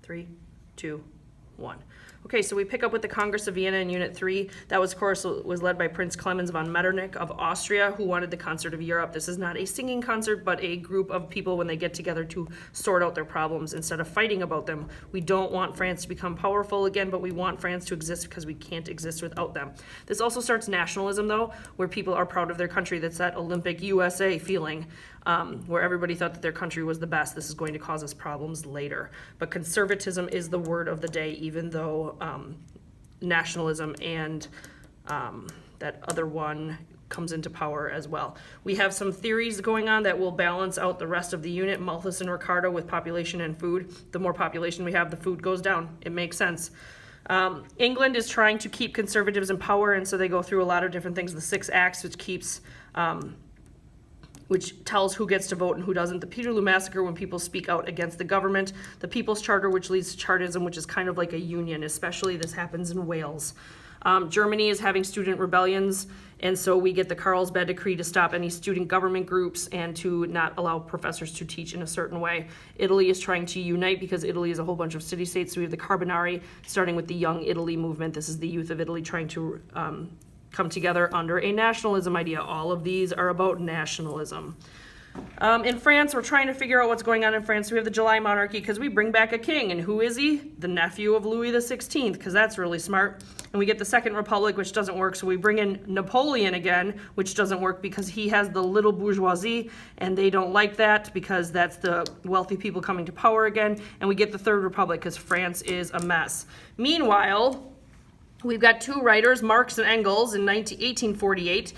3, 2, 1. Okay, so we pick up with the Congress of Vienna in Unit 3. That was, of course, was led by Prince Clemens von Metternich of Austria, who wanted the Concert of Europe. This is not a singing concert, but a group of people when they get together to sort out their problems instead of fighting about them. We don't want France to become powerful again, but we want France to exist because we can't exist without them. This also starts nationalism, though, where people are proud of their country. That's that Olympic USA feeling, where everybody thought that their country was the best. This is going to cause us problems later. But conservatism is the word of the day, even though nationalism and that other one comes into power as well. We have some theories going on that will balance out the rest of the unit, Malthus and Ricardo, with population and food. The more population we have, the food goes down. It makes sense. England is trying to keep conservatives in power, and so they go through a lot of different things. The Six Acts, which tells who gets to vote and who doesn't. The Peterloo Massacre, when people speak out against the government. The People's Charter, which leads to Chartism, which is kind of like a union, especially this happens in Wales. Germany is having student rebellions, and so we get the Carlsbad Decree to stop any student government groups and to not allow professors to teach in a certain way. Italy is trying to unite because Italy is a whole bunch of city-states. So we have the Carbonari, starting with the Young Italy movement. This is the youth of Italy trying to come together under a nationalism idea. All of these are about nationalism. In France, we're trying to figure out what's going on in France. We have the July monarchy because we bring back a king. And who is he? The nephew of Louis XVI, because that's really smart. And we get the Second Republic, which doesn't work. So we bring in Napoleon again, which doesn't work because he has the little bourgeoisie, and they don't like that because that's the wealthy people coming to power again. And we get the Third Republic because France is a mess. Meanwhile, we've got two writers, Marx and Engels, in 1848,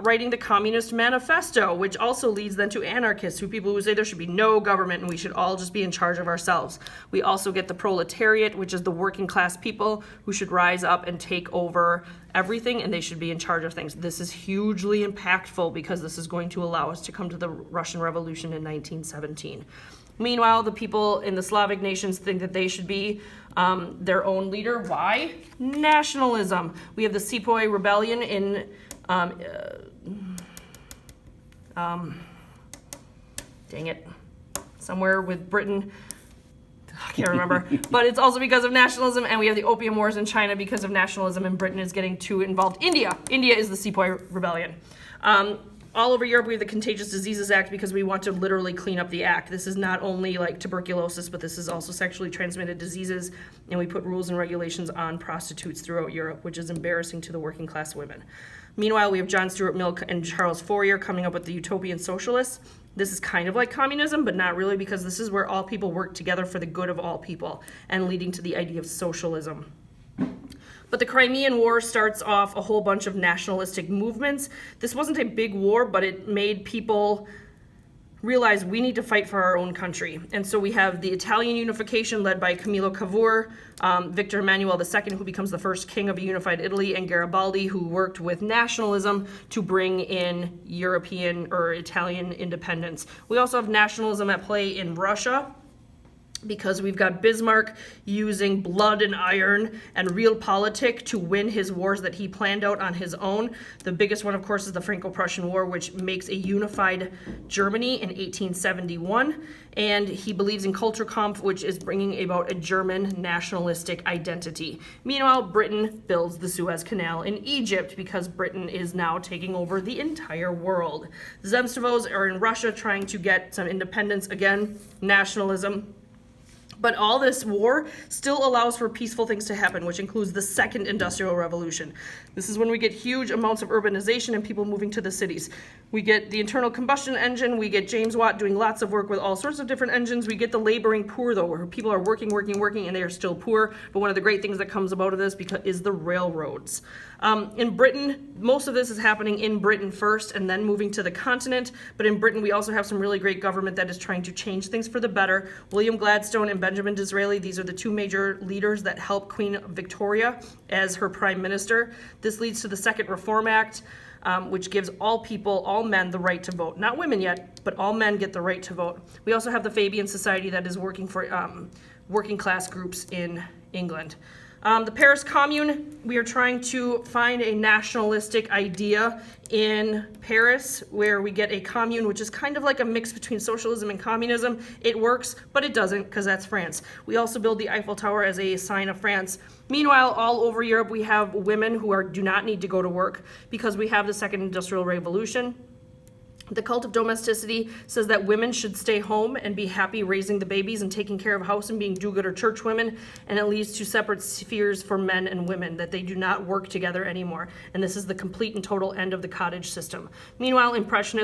writing the Communist Manifesto, which also leads then to anarchists, people who say there should be no government and we should all just be in charge of ourselves. We also get the proletariat, which is the working class people who should rise up and take over everything, and they should be in charge of things. This is hugely impactful because this is going to allow us to come to the Russian Revolution in 1917. Meanwhile, the people in the Slavic nations think that they should be their own leader. Why? Nationalism. We have the Sepoy Rebellion in dang it, somewhere with Britain. I can't remember. But it's also because of nationalism, and we have the Opium Wars in China because of nationalism, and Britain is getting too involved. India is the Sepoy Rebellion. All over Europe, we have the Contagious Diseases Act because we want to literally clean up the act. This is not only like tuberculosis, but this is also sexually transmitted diseases, and we put rules and regulations on prostitutes throughout Europe, which is embarrassing to the working class women. Meanwhile, we have John Stuart Mill and Charles Fourier coming up with the utopian socialists. This is kind of like communism, but not really, because this is where all people work together for the good of all people and leading to the idea of socialism. But the Crimean War starts off a whole bunch of nationalistic movements. This wasn't a big war, but it made people realize we need to fight for our own country. And so we have the Italian unification led by Camillo Cavour, Victor Emmanuel II, who becomes the first king of a unified Italy, and Garibaldi, who worked with nationalism to bring in European or Italian independence. We also have nationalism at play in Russia, because we've got Bismarck using blood and iron and realpolitik to win his wars that he planned out on his own. The biggest one, of course, is the Franco-Prussian War, which makes a unified Germany in 1871. And he believes in Kulturkampf, which is bringing about a German nationalistic identity. Meanwhile, Britain builds the Suez Canal in Egypt because Britain is now taking over the entire world. Zemstvos are in Russia trying to get some independence, again, nationalism. But all this war still allows for peaceful things to happen, which includes the Second Industrial Revolution. This is when we get huge amounts of urbanization and people moving to the cities. We get the internal combustion engine. We get James Watt doing lots of work with all sorts of different engines. We get the laboring poor, though, where people are working, and they are still poor. But one of the great things that comes about of this is the railroads. In Britain, most of this is happening in Britain first and then moving to the continent. But in Britain, we also have some really great government that is trying to change things for the better. William Gladstone and Benjamin Disraeli, these are the two major leaders that help Queen Victoria as her prime minister. This leads to the Second Reform Act, which gives all people, all men, the right to vote. Not women yet, but all men get the right to vote. We also have the Fabian Society that is working for working class groups in England. The Paris Commune, we are trying to find a nationalistic idea in Paris where we get a commune, which is kind of like a mix between socialism and communism. It works, but it doesn't because that's France. We also build the Eiffel Tower as a sign of France. Meanwhile, all over Europe, we have women who do not need to go to work because we have the Second Industrial Revolution. The cult of domesticity says that women should stay home and be happy raising the babies and taking care of house and being do-gooder church women, and it leads to separate spheres for men and women, that they do not work together anymore. And this is the complete and total end of the cottage system. Meanwhile, Impressionists